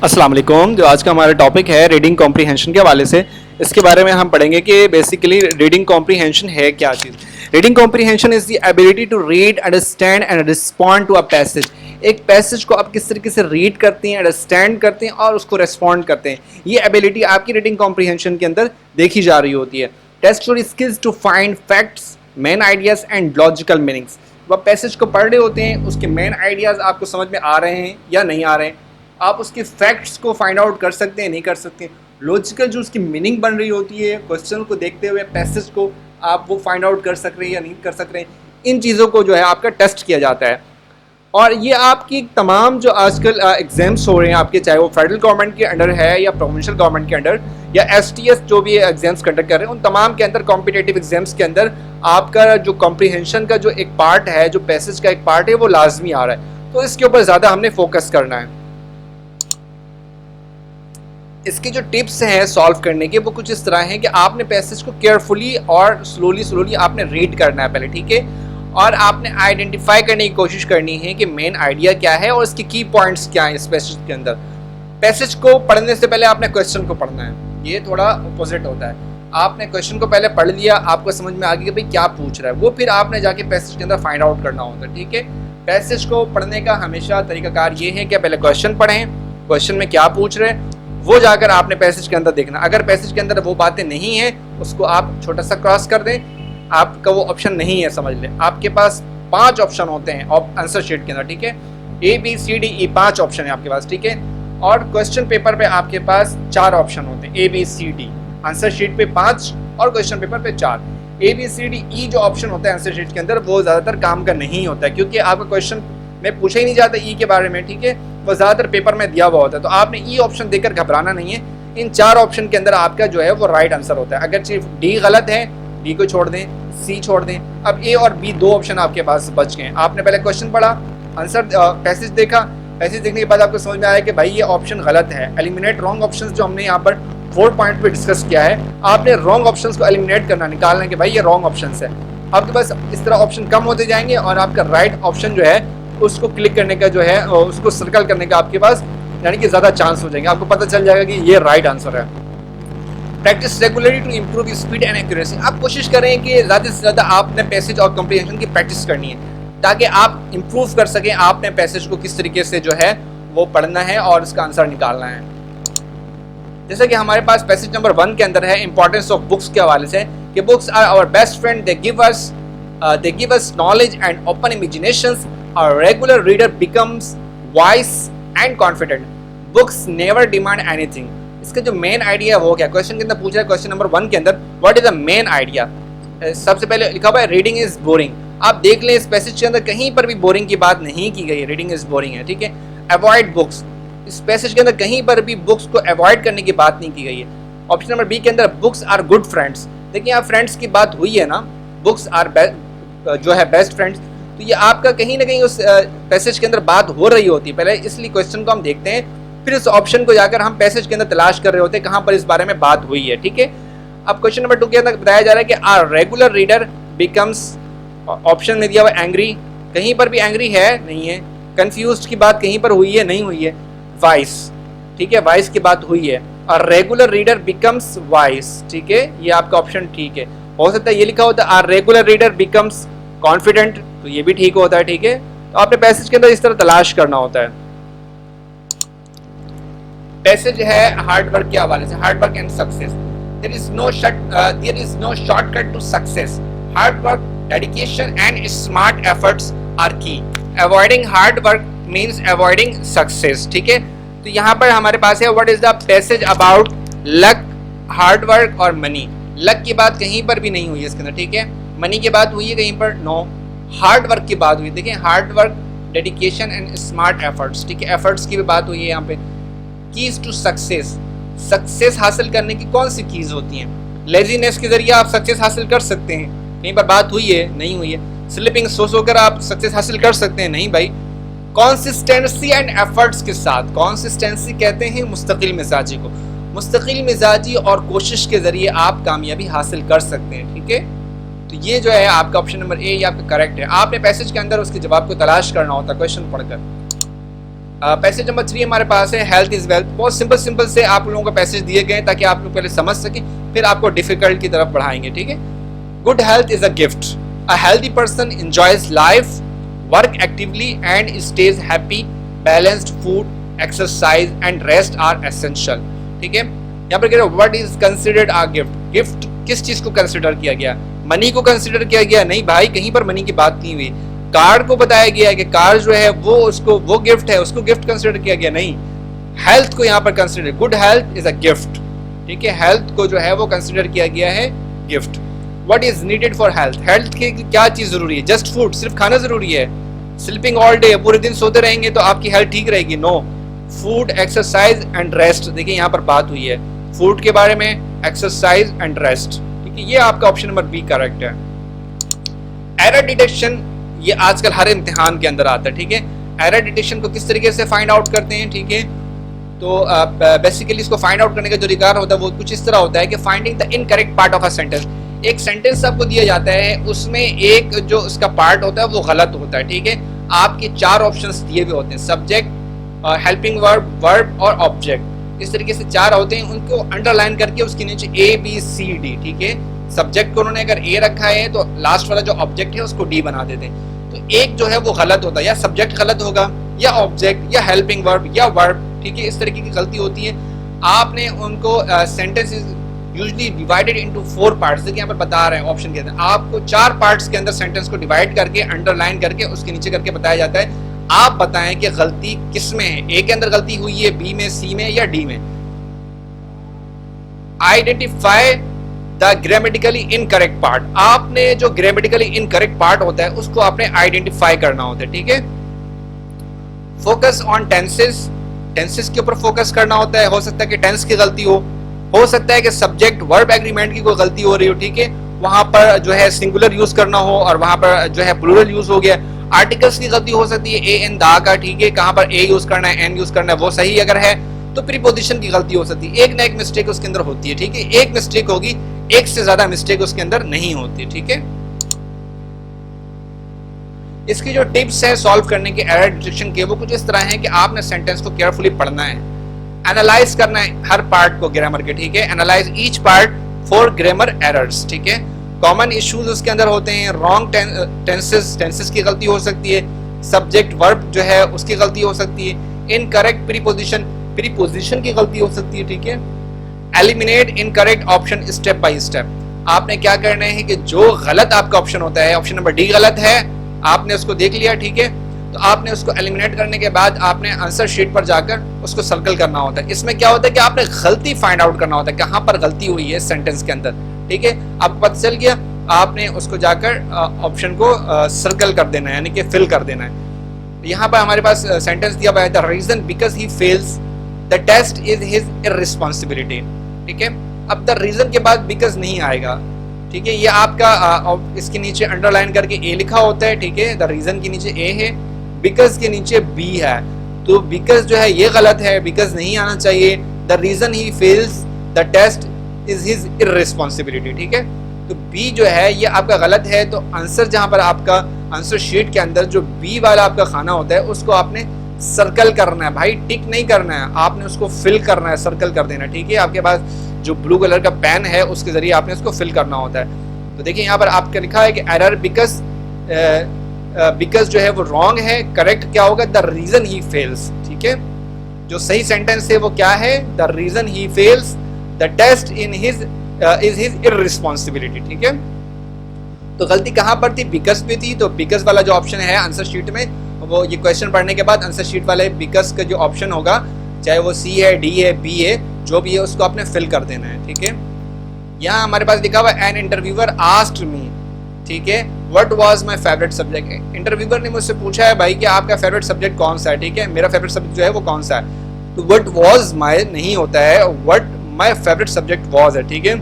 अस्सलाम वालेकुम। जो आज का हमारा टॉपिक है रीडिंग कॉम्प्रीहेंशन के हवाले से, इसके बारे में हम पढ़ेंगे कि बेसिकली रीडिंग कॉम्प्रीहेंशन है क्या चीज़। Reading comprehension is the ability to read, understand and respond to a passage. एक पैसेज को आप किस तरीके से रीड करते हैं, अंडरस्टैंड करते हैं और उसको रेस्पॉन्ड करते हैं, ये एबिलिटी आपकी रीडिंग कॉम्प्रीहेंशन के अंदर देखी जा रही होती है। Test your skills to find facts, main ideas and logical meanings. जब आप पैसेज को पढ़ रहे होते हैं, उसके मेन आइडियाज आपको समझ में आ रहे हैं या नहीं आ रहे हैं, आप उसके फैक्ट्स को फाइंड आउट कर सकते हैं, नहीं कर सकते। लॉजिकल जो उसकी मीनिंग बन रही होती है, क्वेश्चन को देखते हुए पैसेज को आप वो फाइंड आउट कर सक रहे हैं या नहीं कर सक रहे हैं, इन चीज़ों को जो है आपका टेस्ट किया जाता है। और ये आपकी तमाम जो आजकल एग्जाम्स हो रहे हैं आपके, चाहे वो फेडरल गवर्नमेंट के अंडर है या प्रोविंशियल गवर्नमेंट के अंडर या STS जो भी एग्जाम्स कंडक्ट कर रहे हैं, उन तमाम के अंदर कॉम्पिटेटिव एग्जाम्स के अंदर आपका जो कॉम्प्रीहेंशन का जो एक पार्ट है, जो पैसेज का एक पार्ट है, वो लाजमी आ रहा है। तो इसके ऊपर ज़्यादा हमने फोकस करना है। इसकी जो टिप्स हैं सॉल्व करने के, वो कुछ इस तरह हैं कि आपने पैसेज को केयरफुली और स्लोली आपने रीड करना है पहले, ठीक है। और आपने आइडेंटिफाई करने की कोशिश करनी है कि मेन आइडिया क्या है और इसके की पॉइंट्स क्या हैं इस पैसेज के अंदर। पैसेज को पढ़ने से पहले आपने क्वेश्चन को पढ़ना है, ये थोड़ा अपोजिट होता है। आपने क्वेश्चन को पहले पढ़ लिया, आपको समझ में आ गया कि भाई क्या पूछ रहा है, वो फिर आपने जाके पैसेज के अंदर फाइंड आउट करना होता है, ठीक है। पैसेज को पढ़ने का हमेशा तरीकाकार ये है कि पहले क्वेश्चन पढ़ें, क्वेश्चन में क्या पूछ रहे हैं वो जाकर आपने पैसेज के अंदर देखना। अगर पैसेज के अंदर वो बातें नहीं हैं, उसको आप छोटा सा क्रॉस कर दें, आपका वो ऑप्शन नहीं है, समझ लें। आपके पास 5 ऑप्शन होते हैं आंसर शीट के अंदर, ठीक है। ABCDE 5 ऑप्शन है आपके पास, ठीक है। और क्वेश्चन पेपर पे आपके पास 4 ऑप्शन होते हैं, ABCD। आंसर शीट पे 5 और क्वेश्चन पेपर पे 4। ABCDE जो ऑप्शन होता है आंसर शीट के अंदर, वो ज़्यादातर काम का नहीं होता है, क्योंकि आपका क्वेश्चन में पूछा ही नहीं जाता ई के बारे में, ठीक है। वो ज़्यादातर पेपर में दिया हुआ होता है, तो आपने ई ऑप्शन देकर घबराना नहीं है। इन 4 ऑप्शन के अंदर आपका जो है वो राइट आंसर होता है। अगर सिर्फ डी गलत है, डी को छोड़ दें, सी छोड़ दें। अब ए और बी 2 ऑप्शन आपके पास बच गए। आपने पहले क्वेश्चन पढ़ा, आंसर पैसेज देखा, पैसेज देखने के बाद आपको समझ में आया कि भाई ये ऑप्शन गलत है। एलिमिनेट रॉन्ग ऑप्शन जो हमने यहाँ पर 4 पॉइंट पे डिस्कस किया है, आपने रॉन्ग ऑप्शन को एलिमिनेट करना, निकालना कि भाई ये रॉन्ग ऑप्शन है। आपके पास इस तरह ऑप्शन कम होते जाएंगे और आपका राइट ऑप्शन जो है उसको क्लिक करने का जो है, उसको सर्कल करने का आपके पास यानी कि ज़्यादा चांस हो जाएंगे। आपको पता चल जाएगा कि ये राइट आंसर है। Practice regularly to improve speed and accuracy. आप कोशिश करें कि ज़्यादा से ज़्यादा आपने पैसेज और कॉम्प्रीहेंशन की प्रैक्टिस करनी है, ताकि आप इम्प्रूव कर सकें आपने पैसेज को किस तरीके से जो है वो पढ़ना है और उसका आंसर निकालना है। जैसे कि हमारे पास पैसेज नंबर 1 के अंदर है इंपॉर्टेंस ऑफ बुक्स के हवाले से, कि books are our best friend, they give us knowledge and open imaginations. A regular reader becomes wise and confident. Books never demand anything. इसका जो मेन आइडिया है वो क्या, क्वेश्चन के अंदर पूछा है, क्वेश्चन नंबर 1 के अंदर, what is the main idea. सबसे पहले लिखा हुआ है रीडिंग इज बोरिंग। आप देख लें इस पैसेज के अंदर कहीं पर भी बोरिंग की बात नहीं की गई है, रीडिंग इज बोरिंग है, ठीक है। अवॉइड बुक्स, इस पैसेज के अंदर कहीं पर भी बुक्स को अवॉइड करने की बात नहीं की गई है। ऑप्शन नंबर बी के अंदर बुक्स आर गुड फ्रेंड्स। देखिए यहाँ फ्रेंड्स की बात हुई है ना, बुक्स आर जो है बेस्ट फ्रेंड्स, तो ये आपका कहीं ना कहीं उस पैसेज के अंदर बात हो रही होती है पहले, इसलिए क्वेश्चन को हम देखते हैं, फिर इस ऑप्शन को जाकर हम पैसेज के अंदर तलाश कर रहे होते हैं कहाँ पर इस बारे में बात हुई है, ठीक है। अब क्वेश्चन नंबर 2 के अंदर बताया जा रहा है कि a regular reader becomes, option में दिया हुआ एंग्री, कहीं पर भी एंग्री है नहीं है। कंफ्यूज्ड की बात कहीं पर हुई है नहीं हुई है। वाइस, ठीक है, वाइस की बात हुई है। और रेगुलर रीडर बिकम्स वाइस, ठीक है, ये आपका ऑप्शन ठीक है। हो सकता है ये लिखा होता है a regular reader becomes confident, तो ये भी ठीक होता है, ठीक है। तो आपने पैसेज के अंदर इस तरह तलाश करना होता है। पैसेज है हार्ड वर्क के हवाले से, hard work and success. There is no shortcut to success. Hard work, dedication and smart efforts are key. Avoiding hard work means avoiding success, ठीक है। तो यहाँ पर हमारे पास है what is the passage about luck, hard work और money. Luck की बात कहीं पर भी नहीं हुई है इसके अंदर, ठीक है। मनी की बात हुई है कहीं पर, नो। हार्ड वर्क की बात हुई, देखिए hard work, dedication and smart efforts, ठीक है, एफर्ट्स की भी बात हुई है यहाँ पे। कीज टू सक्सेस, सक्सेस हासिल करने की कौन सी कीज होती हैं। लेजीनेस के जरिए आप सक्सेस हासिल कर सकते हैं, कहीं पर बात हुई है नहीं हुई है। स्लीपिंग, सो सोकर आप सक्सेस हासिल कर सकते हैं, नहीं भाई। कॉन्सिस्टेंसी एंड एफर्ट्स के साथ, कॉन्सिस्टेंसी कहते हैं मुस्तकिल मिजाजी को, मुस्तकिल मिजाजी और कोशिश के जरिए आप कामयाबी हासिल कर सकते हैं, ठीक है। तो ये जो है आपका ऑप्शन नंबर ए, ये आपका करेक्ट है। आपने पैसेज के अंदर उसके जवाब को तलाश करना होता है क्वेश्चन पढ़कर। पैसेज नंबर 3 हमारे पास है हेल्थ इज वेल्थ। बहुत सिंपल से आप लोगों को पैसेज दिए गए ताकि आप लोग पहले समझ सकें, फिर आपको डिफिकल्ट की तरफ बढ़ाएंगे, ठीक है। Good health is a gift. A healthy person enjoys life, work actively and stays happy. Balanced food, exercise and rest are essential, ठीक है। यहाँ पर कह रहे what is considered a gift. Gift किस चीज को कंसिडर किया गया? मनी को कंसिडर किया गया? नहीं भाई, कहीं पर मनी की बात नहीं हुई। कार को बताया गया है कि कार जो है वो गिफ्ट है, उसको गिफ्ट कंसिडर किया गया नहीं। हेल्थ को यहाँ पर consider, good health is a gift, ठीक है। हेल्थ को जो है वो कंसिडर किया गया है gift. What is needed for health. Health के क्या चीज जरूरी है? जस्ट फूड, सिर्फ खाना जरूरी है? स्लीपिंग ऑल डे, पूरे दिन सोते रहेंगे तो आपकी हेल्थ ठीक रहेगी? No. Food, exercise and rest, देखिए यहाँ पर बात हुई है फूड के बारे में, एक्सरसाइज एंड रेस्ट, ठीक है। ये आपका ऑप्शन नंबर बी करेक्ट है। एरर डिटेक्शन, ये आजकल हर इम्तिहान के अंदर आता है, ठीक है। एरर डिटेक्शन को किस तरीके से फाइंड आउट करते हैं, ठीक है। तो बेसिकली इसको फाइंड आउट करने का जो तरीका होता है वो कुछ इस तरह होता है कि finding the incorrect part of a sentence. एक सेंटेंस आपको दिया जाता है, उसमें एक जो उसका पार्ट होता है वो गलत होता है, ठीक है। आपके 4 ऑप्शंस दिए हुए होते हैं, सब्जेक्ट, हेल्पिंग वर्ब, वर्ब और ऑब्जेक्ट। इस तरीके से 4 होते हैं, उनको अंडरलाइन करके उसके नीचे ABCD, ठीक है। सब्जेक्ट को उन्होंने अगर ए रखा है तो लास्ट वाला जो ऑब्जेक्ट है उसको डी बना देते हैं। तो एक जो है वो गलत होता है, या सब्जेक्ट गलत होगा, या ऑब्जेक्ट, या हेल्पिंग वर्ब, या वर्ब, ठीक है। इस तरीके की गलती होती है। आपने उनको sentence is usually divided into 4 parts, देखिए यहाँ पर बता रहे हैं ऑप्शन के अंदर आपको 4 पार्ट्स के अंदर सेंटेंस को डिवाइड करके अंडरलाइन करके उसके नीचे करके बताया जाता है। आप बताएं कि गलती किस में है, ए के अंदर गलती हुई है, बी में, सी में, या डी में। Identify the grammatically incorrect part. आपने जो ग्रामेटिकली इनकरेक्ट पार्ट होता है उसको आपने आइडेंटिफाई करना होता है, ठीक है। फोकस ऑन टेंसेस, टेंसेस के ऊपर फोकस करना होता है। हो सकता है कि टेंस की गलती हो सकता है कि सब्जेक्ट वर्ब एग्रीमेंट की कोई गलती हो रही हो, ठीक है। वहां पर जो है सिंगुलर यूज करना हो और वहां पर जो है प्लूरल यूज हो गया। आर्टिकल्स की गलती हो सकती है, ए एन दा का, ठीक है। कहां पर ए यूज करना है, एन यूज करना है, वो सही अगर है तो प्रीपोजिशन की गलती हो सकती है। एक ना एक मिस्टेक उसके अंदर होती है, ठीक है। एक मिस्टेक होगी, एक से ज्यादा मिस्टेक उसके अंदर नहीं होती, ठीक है। इसकी जो टिप्स है सॉल्व करने के एरर डिटेक्शन के, वो कुछ इस तरह है कि आपने सेंटेंस को केयरफुली पढ़ना है, एनालाइज करना है हर पार्ट को ग्रामर के, ठीक है। Analyse each part for grammar errors, ठीक है। कॉमन इश्यूज उसके अंदर होते हैं, रॉन्ग टेंसेस की गलती हो सकती है, सब्जेक्ट वर्ब जो है उसकी गलती हो सकती है, इनकरेक्ट प्रीपोजिशन की गलती हो सकती है, ठीक है। Eliminate incorrect option step by step. आपने क्या करना है कि जो गलत आपका ऑप्शन होता है, ऑप्शन नंबर डी गलत है, आपने उसको देख लिया, ठीक है। तो आपने उसको एलिमिनेट करने के बाद आपने आंसर शीट पर जाकर उसको सर्कल करना होता है। इसमें क्या होता है कि आपने गलती फाइंड आउट करना होता है, कहां पर गलती हुई है सेंटेंस के अंदर, ठीक है। आपको पता चल गया, आपने उसको जाकर ऑप्शन को सर्कल कर देना है, यानी कि फिल कर देना है। यहाँ पर हमारे पास सेंटेंस दिया हुआ है, the reason because he fails the test is his irresponsibility, ठीक है। अब द रीजन के बाद बिकॉज नहीं आएगा, ठीक है। ये आपका इसके नीचे अंडरलाइन करके ए लिखा होता है, ठीक है। द रीजन के नीचे ए है, बिकॉज के नीचे बी है, तो बिकॉज जो है ये गलत है, बिकॉज नहीं आना चाहिए। The reason he fails the test is his irresponsibility, ठीक है। तो बी जो है ये आपका गलत है, तो आंसर जहां पर आपका आंसर शीट के अंदर जो बी वाला आपका खाना होता है उसको आपने सर्कल करना है भाई, टिक नहीं करना है, आपने उसको फिल करना है, सर्कल कर देना, ठीक है। आपके पास जो ब्लू कलर का पेन है उसके जरिए आपने उसको फिल करना होता है। तो देखिए यहाँ पर आपका लिखा है कि एरर बिकॉज जो है वो रॉन्ग है, करेक्ट क्या होगा, द रीजन ही फेल्स, ठीक है। जो सही सेंटेंस है वो क्या है, the reason he fails the test in his is his irresponsibility, ठीक है। तो गलती कहां पर थी, बिकॉज पे थी। तो बिकॉज वाला जो ऑप्शन है आंसर शीट में, वो ये क्वेश्चन पढ़ने के बाद आंसर शीट वाले बिकॉज का जो ऑप्शन होगा, चाहे वो सी है, डी है, बी है, जो भी है उसको आपने फिल कर देना है, ठीक है। यहाँ हमारे पास लिखा हुआ एन इंटरव्यूअर आस्क्ड मी, ठीक है, what was my favourite subject. Interviewer ने मुझसे पूछा है भाई कि आपका फेवरेट सब्जेक्ट कौन सा है, ठीक है। मेरा फेवरेट सब्जेक्ट जो है वो कौन सा है, तो व्हाट वाज माय नहीं होता है, what my favourite subject was है, ठीक है।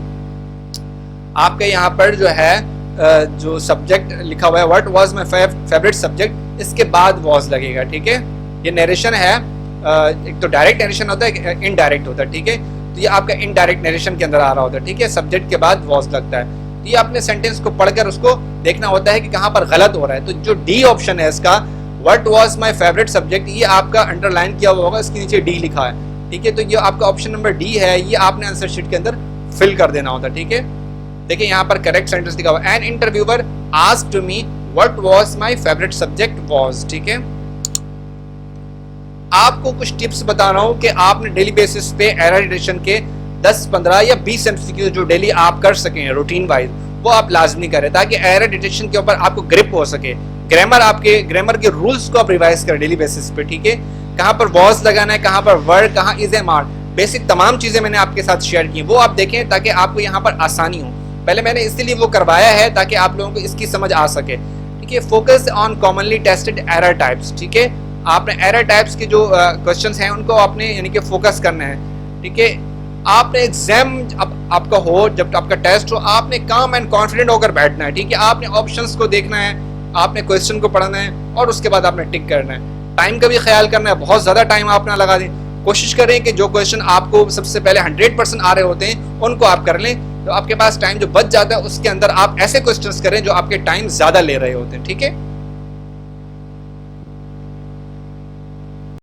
आपके यहाँ पर जो है जो सब्जेक्ट लिखा हुआ है what was my favourite subject, इसके बाद वाज लगेगा, ठीक है। ये नरेशन है, एक तो डायरेक्ट नरेशन होता है, इनडायरेक्ट होता है, ठीक है। तो ये आपका इनडायरेक्ट नरेशन के अंदर आ रहा होता है, ठीक है। सब्जेक्ट के बाद वाज लगता है। तो ये आपने सेंटेंस को पढ़कर उसको देखना होता है कि कहाँ पर गलत हो रहा है। तो जो डी ऑप्शन है इसका, what was my favourite subject, ये आपका अंडरलाइन किया हुआ होगा, इसके नीचे डी लिखा है, ठीक है। तो ये आपका ऑप्शन नंबर डी है, ये आपने आंसर शीट के अंदर फिल कर देना होता है, ठीक है। देखिए यहाँ पर करेक्ट सेंटेंस लिखा हुआ है, an interviewer asked me what was my favourite subject was, ठीक है। आपको कुछ टिप्स बता रहा हूं कि आपने डेली बेसिस पे एरर डिटेक्शन के 10, 15 या 20 एमसीक्यू जो डेली आप कर सकें रूटीन वाइज, वो आप लाजमी करें ताकि एरर डिटेक्शन के ऊपर आपको ग्रिप हो सके। ग्रामर के रूल्स को आप रिवाइज करें डेली बेसिस पे, ठीक है। कहाँ पर वॉज लगाना है, कहाँ पर वर्ड, कहाँ इज एम आर, बेसिक तमाम चीजें मैंने आपके साथ शेयर की, वो आप देखें ताकि आपको यहाँ पर आसानी हो। पहले मैंने इसीलिए वो करवाया है ताकि आप लोगों को इसकी समझ आ सके, ठीक है। Focus on commonly tested error types, ठीक है। आपने एरर टाइप्स के जो क्वेश्चंस हैं उनको आपने यानी कि फोकस करना है, ठीक है। आपने एग्जाम आपका हो, जब आपका टेस्ट हो, आपने काम एंड कॉन्फिडेंट होकर बैठना है, ठीक है। आपने ऑप्शंस को देखना है, आपने क्वेश्चन को पढ़ना है और उसके बाद आपने टिक करना है। टाइम का भी ख्याल करना है, बहुत ज़्यादा टाइम आप ना लगा दें। कोशिश करें कि जो क्वेश्चन आपको सबसे पहले 100% आ रहे होते हैं उनको आप कर लें, तो आपके पास टाइम जो बच जाता है उसके अंदर आप ऐसे क्वेश्चंस करें जो आपके टाइम ज़्यादा ले रहे होते हैं, ठीक है।